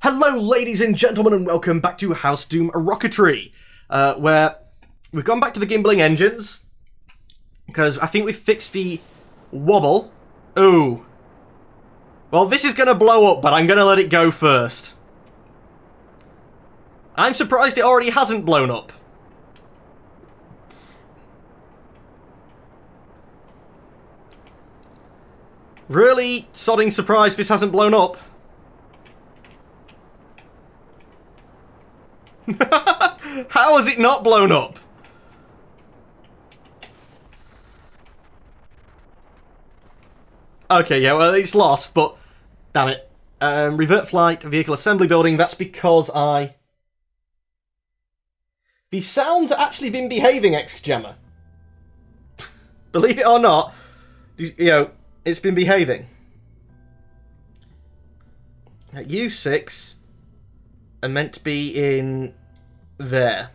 Hello ladies and gentlemen and welcome back to HouseDoom Rocketry, where we've gone back to the gimbling engines, because I think we've fixed the wobble. Ooh. Well, this is going to blow up, but I'm going to let it go first. I'm surprised it already hasn't blown up. Really sodding surprised this hasn't blown up. How has it not blown up? Okay, yeah, well, it's lost, but damn it. Revert flight, vehicle assembly building, that's because the sound's actually been behaving, X-Gemma. Believe it or not, you know, it's been behaving. At U6 are meant to be in there.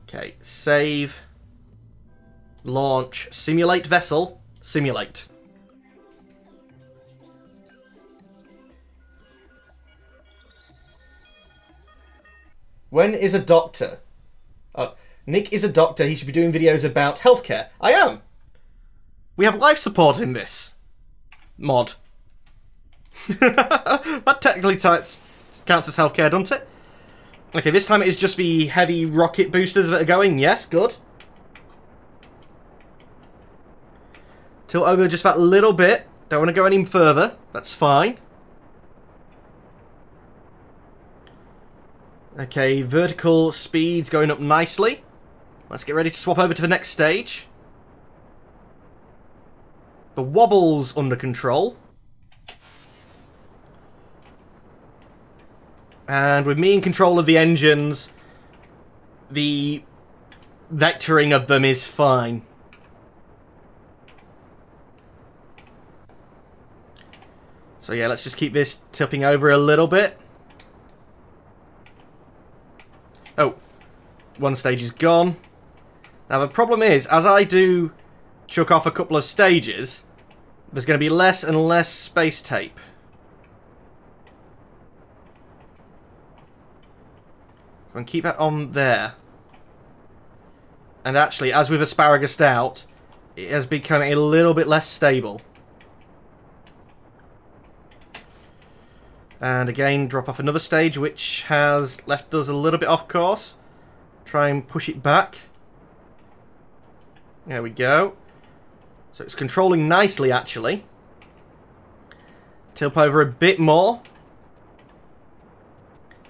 Okay, save, launch, simulate vessel, simulate. When is a doctor? Oh, Nick is a doctor, he should be doing videos about healthcare. I am! We have life support in this mod. That technically counts as healthcare, doesn't it? Okay, this time it is just the heavy rocket boosters that are going. Yes, good. Tilt over just that little bit. Don't want to go any further. That's fine. Okay, vertical speed's going up nicely. Let's get ready to swap over to the next stage. The wobble's under control. And with me in control of the engines, the vectoring of them is fine. So yeah, let's just keep this tipping over a little bit. Oh, one stage is gone. Now the problem is, as I do chuck off a couple of stages, there's going to be less and less space tape. And keep that on there. And actually, as we've asparagus out, it has become a little bit less stable. And again, drop off another stage, which has left us a little bit off course. Try and push it back. There we go. So it's controlling nicely, actually. Tilt over a bit more.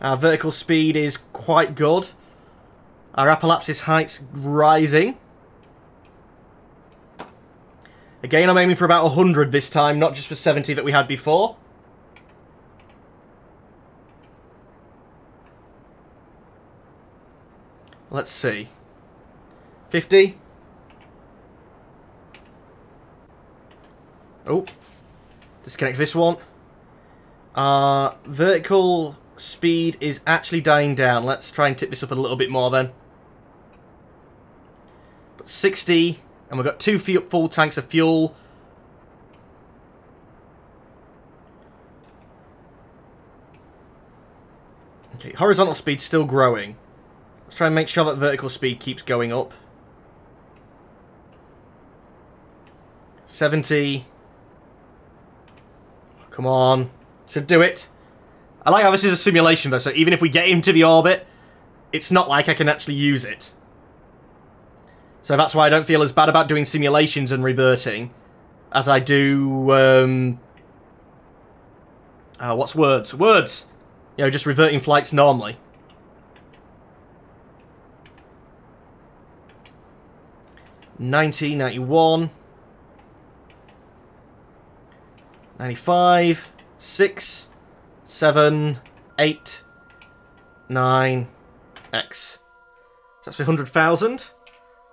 Our vertical speed is quite good. Our apoapsis height's rising. Again, I'm aiming for about 100 this time, not just for 70 that we had before. Let's see. 50. Oh. Disconnect this one. Vertical speed is actually dying down. Let's try and tip this up a little bit more then. But 60, and we've got 2 full tanks of fuel. Okay, horizontal speed's still growing. Let's try and make sure that vertical speed keeps going up. 70. Come on. Should do it. I like how this is a simulation though, so even if we get into the orbit, it's not like I can actually use it. So that's why I don't feel as bad about doing simulations and reverting as I do, what's words? Words! You know, just reverting flights normally. $90, 91, 95, 6, 7, 8, 9, X. So that's for 100,000.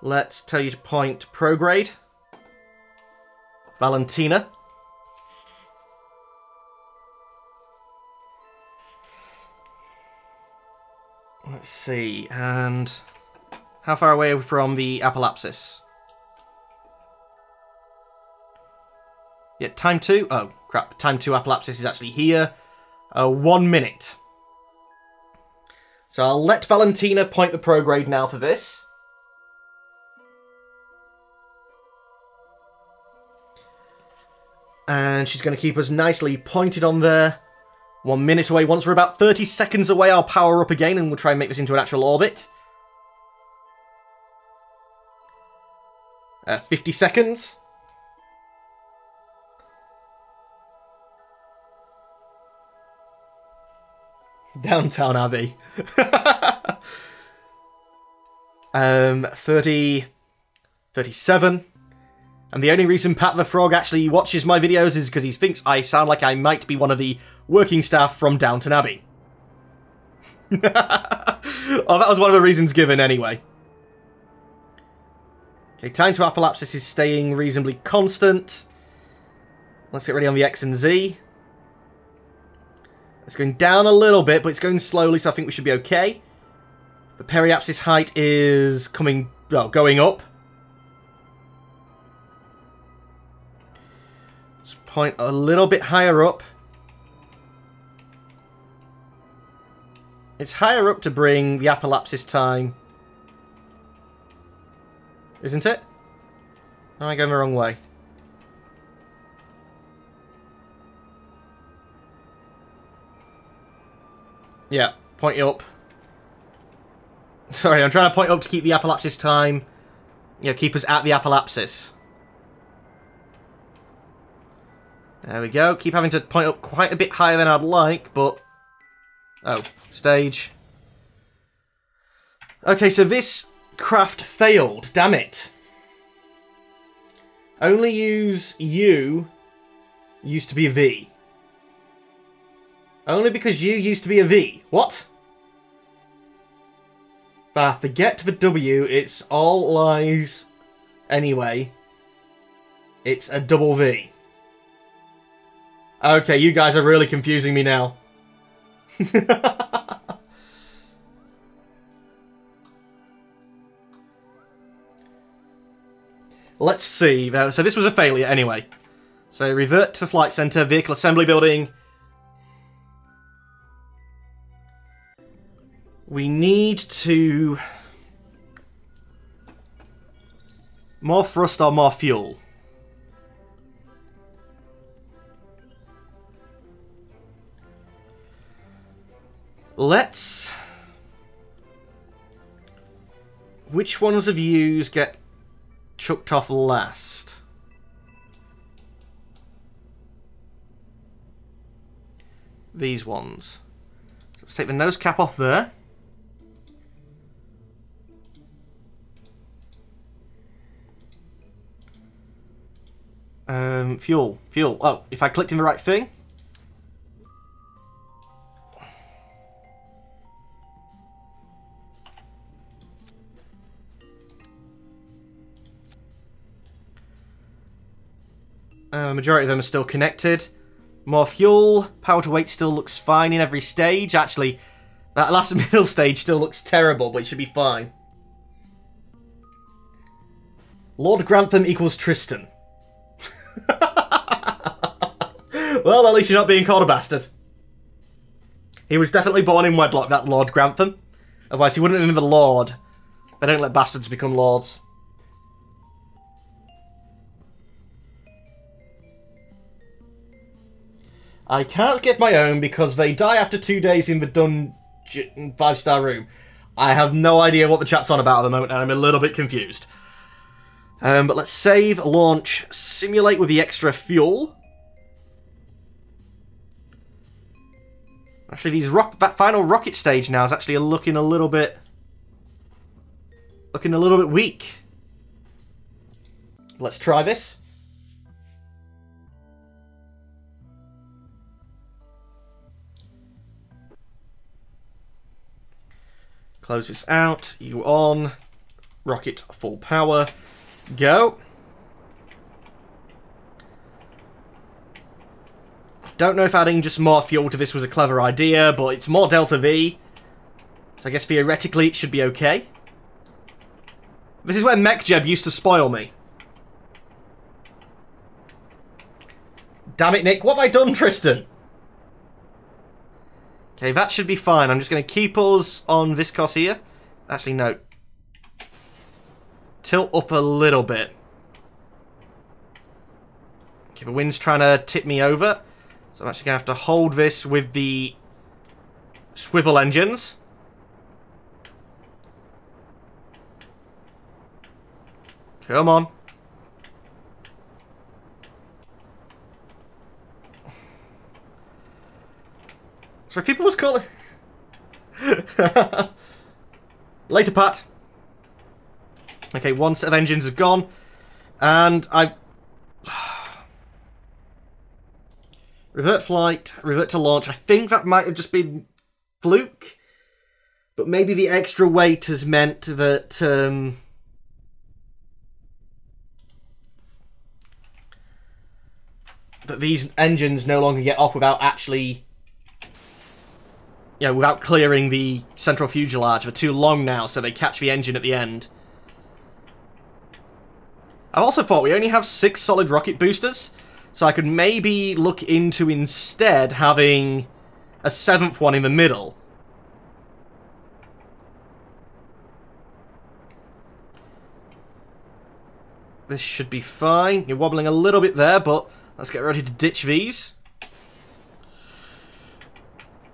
Let's tell you to point prograde. Valentina. Let's see, and how far away are we from the apoapsis? Yeah, time 2. Oh, crap. Time 2 apoapsis is actually here. 1 minute. So I'll let Valentina point the prograde now for this. And she's going to keep us nicely pointed on there. 1 minute away. Once we're about 30 seconds away, I'll power up again and we'll try and make this into an actual orbit. 50 seconds. Downtown Abbey. 30, 37. And the only reason Pat the Frog actually watches my videos is because he thinks I sound like I might be one of the working staff from Downton Abbey. Oh, that was one of the reasons given anyway. Okay, time to apoapsis is staying reasonably constant. Let's get ready on the X and Z. It's going down a little bit, but it's going slowly, so I think we should be okay. The periapsis height is going up. Let's point a little bit higher up. It's higher up to bring the apoapsis time. Isn't it? Am I going the wrong way? Yeah, point it up. Sorry, I'm trying to point up to keep the apoapsis time. Yeah, keep us at the apoapsis. There we go. Keep having to point up quite a bit higher than I'd like, but... Oh, stage. Okay, so this craft failed. Damn it. Only use U used to be a V. Only because U used to be a V. What? Bah, forget the W. It's all lies. Anyway. It's a double V. Okay, you guys are really confusing me now. Let's see. So this was a failure anyway. So revert to the flight center, vehicle assembly building. We need to... More thrust or more fuel? Let's... Which ones of yous get chucked off last? These ones. Let's take the nose cap off there. Fuel. Oh, if I clicked in the right thing. Majority of them are still connected. More fuel. Power to weight still looks fine in every stage. Actually, that last middle stage still looks terrible, but it should be fine. Lord Grantham equals Tristan. Well, at least you're not being called a bastard. He was definitely born in wedlock, that Lord Grantham. Otherwise, he wouldn't have been the Lord. They don't let bastards become lords. I can't get my own because they die after 2 days in the dungeon 5-star room. I have no idea what the chat's on about at the moment, and I'm a little bit confused. But let's save, launch, simulate with the extra fuel. Actually, that final rocket stage now is actually looking a little bit weak. Let's try this. Close this out. You on. Rocket full power. Go. Don't know if adding just more fuel to this was a clever idea, but it's more Delta V. So I guess theoretically it should be okay. This is where MechJeb used to spoil me. Damn it, Nick. What have I done, Tristan? Okay, that should be fine. I'm just going to keep us on viscos here. Actually, no. Tilt up a little bit. Okay, the wind's trying to tip me over. So I'm actually going to have to hold this with the swivel engines. Come on. Sorry, people was calling. Later, Pat. Okay, one set of engines is gone. And I... Revert flight, revert to launch. I think that might have just been fluke. But maybe the extra weight has meant that... that these engines no longer get off without actually... without clearing the central fuselage. They're too long now, so they catch the engine at the end. I've also thought we only have 6 solid rocket boosters, so I could maybe look into instead having a 7th one in the middle. This should be fine. You're wobbling a little bit there, but let's get ready to ditch these.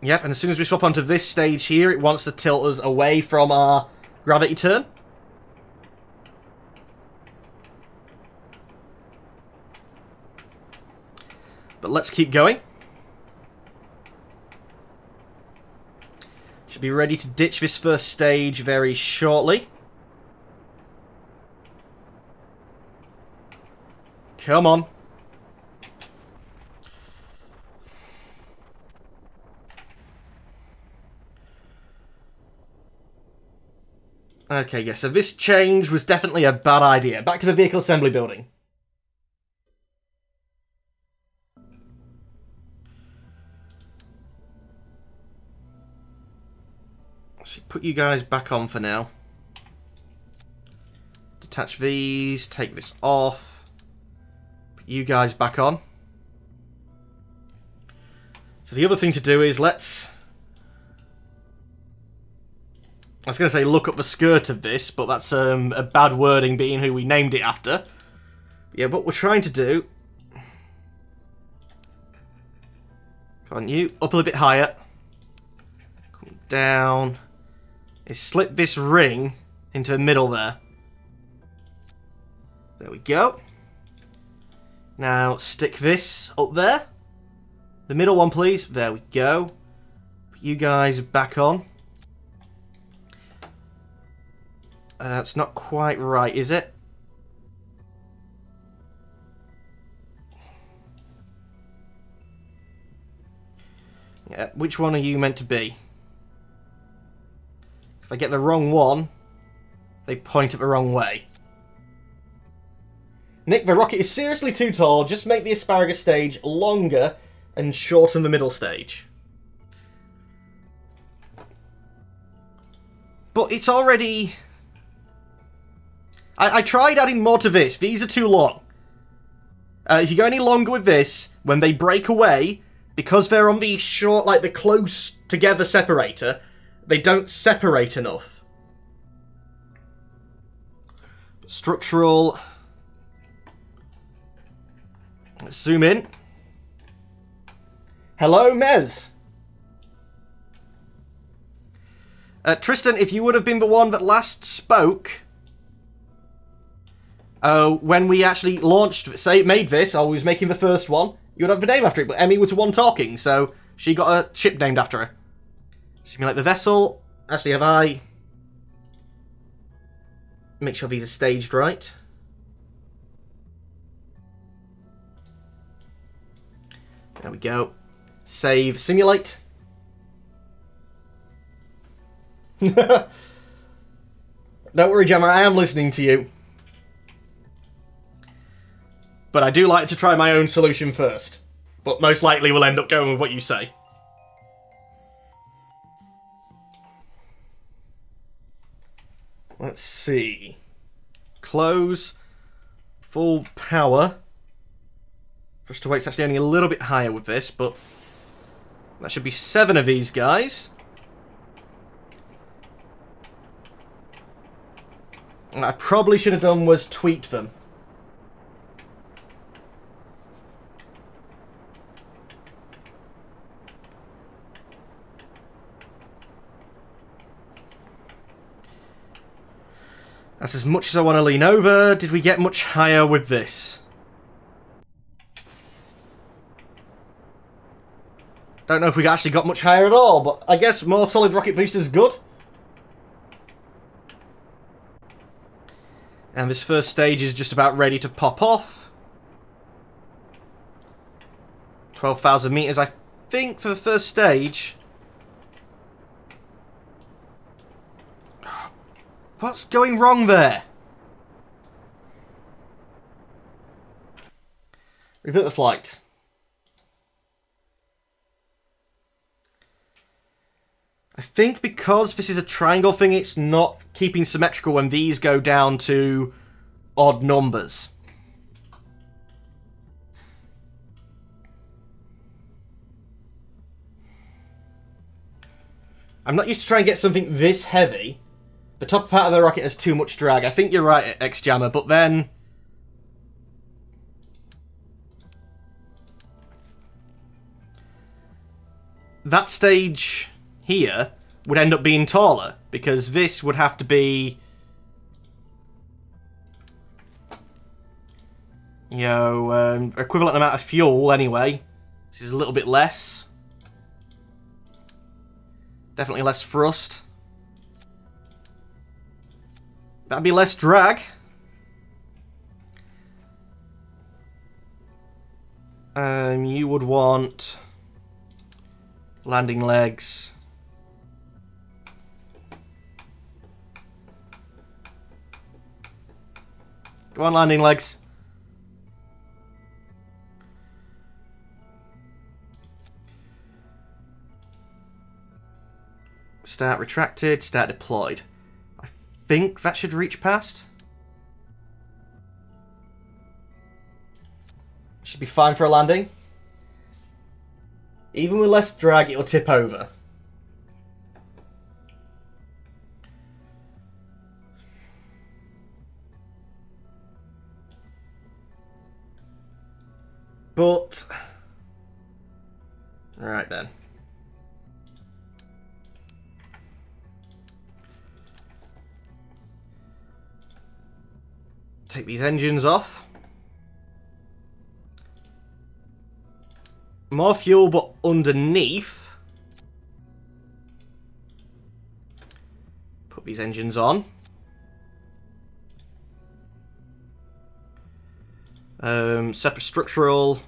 Yep, and as soon as we swap onto this stage here, it wants to tilt us away from our gravity turn. But let's keep going. Should be ready to ditch this first stage very shortly. Come on. Okay, yeah, so this change was definitely a bad idea. Back to the vehicle assembly building. So put you guys back on for now. Detach these, take this off. Put you guys back on. So the other thing to do is let's... I was going to say look up the skirt of this, but that's a bad wording being who we named it after. Yeah, what we're trying to do... Come on, you. Up a little bit higher. Come down. Is slip this ring into the middle there. There we go. Now stick this up there. The middle one, please. There we go. Put you guys back on. That's not quite right, is it? Yeah, which one are you meant to be? If I get the wrong one, they point it the wrong way. Nick, the rocket is seriously too tall. Just make the asparagus stage longer and shorten the middle stage. But it's already... I tried adding more to this. These are too long. If you go any longer with this, when they break away, because they're on the short, like the close together separator, they don't separate enough. Structural. Let's zoom in. Hello, Mez. Tristan, if you would have been the one that last spoke... when we actually launched, made this, I was making the first one, you would have the name after it, but Emmy was the one talking, so she got a ship named after her. Simulate the vessel. Actually, have I... Make sure these are staged right. There we go. Save, simulate. Don't worry, Gemma, I am listening to you. But I do like to try my own solution first. But most likely we'll end up going with what you say. Let's see. Close. Full power. Just to wait, it's actually only a little bit higher with this, but... That should be 7 of these guys. What I probably should have done was tweet them. That's as much as I want to lean over. Did we get much higher with this? Don't know if we actually got much higher at all, but I guess more solid rocket booster is good. And this first stage is just about ready to pop off. 12,000 meters, I think, for the first stage. What's going wrong there? Revert the flight. I think because this is a triangle thing, it's not keeping symmetrical when these go down to odd numbers. I'm not used to trying to get something this heavy. The top part of the rocket has too much drag. I think you're right, X-Jammer, but then... that stage here would end up being taller, because this would have to be... you know, equivalent amount of fuel anyway. This is a little bit less. Definitely less thrust. That'd be less drag. You would want landing legs. Go on, landing legs. Start retracted, start deployed. I think that should reach past. Should be fine for a landing. Even with less drag, it'll tip over. But... alright then. Take these engines off. More fuel, but underneath. Put these engines on. Separate structural.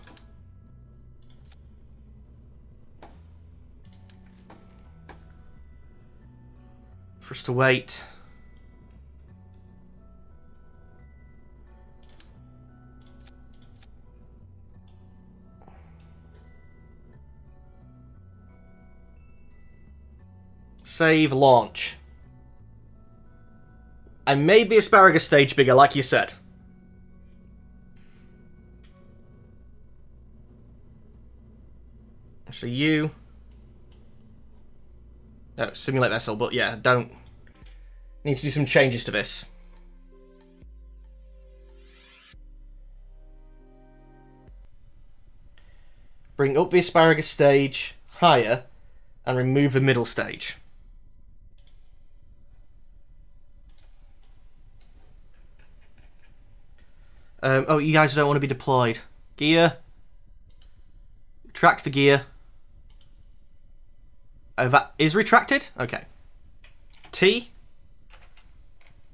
For us to wait. Save, launch. I made the asparagus stage bigger, like you said. Actually, you... no, simulate vessel, but yeah, don't... need to do some changes to this. Bring up the asparagus stage higher and remove the middle stage. Oh, you guys don't want to be deployed. Gear. Retract for gear. Oh, that is retracted? Okay. T.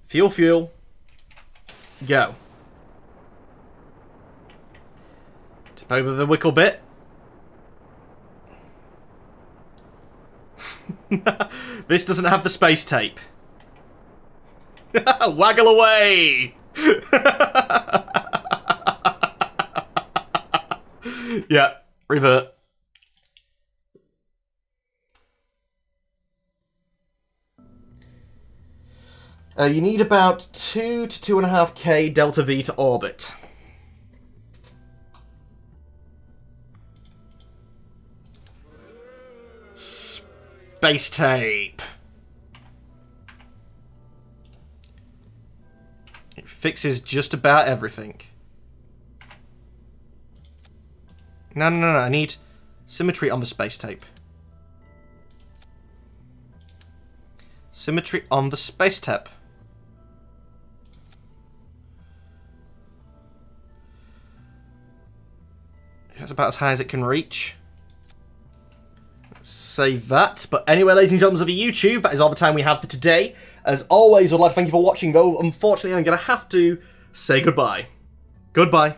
Fuel, fuel. Go. Tip over the wickle bit. This doesn't have the space tape. Waggle away! Yeah, revert. You need about 2 to 2.5k delta V to orbit. space tape. It fixes just about everything. No, I need symmetry on the space tape. Symmetry on the space tape. That's about as high as it can reach. Let's save that. But anyway, ladies and gentlemen of the YouTube, that is all the time we have for today. As always, I'd like to thank you for watching, though unfortunately I'm going to have to say goodbye. Goodbye.